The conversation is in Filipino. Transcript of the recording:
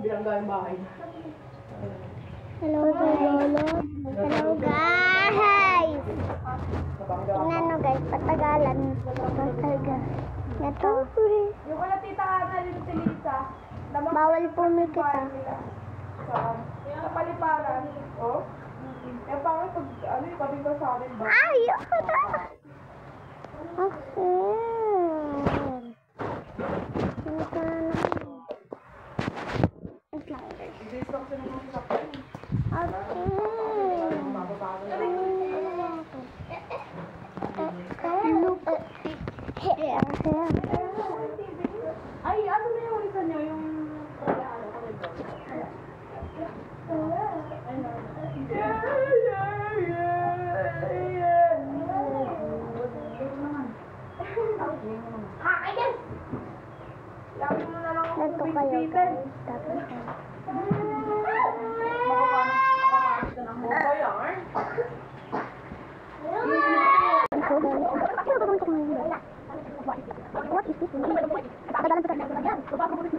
Bilangga yung bahay. Hello, Lolo. Hello, guys. Tingnan nyo, guys. Patagalan. Ito. Yung wala tita Ana, yung si Lisa. Bawal pumikit, Sa paliparan. Oh? Yung pangit pag, ano yung kabing sa amin ba? Ay, ako na. Okay. Ito na naman. Wait lang, guys. Hindi sa kasi naman sa sakyan. Okay. Look here. Ay, ano na yung isa nyo? Yung... Nagto kayo, guys. Tapos what is this?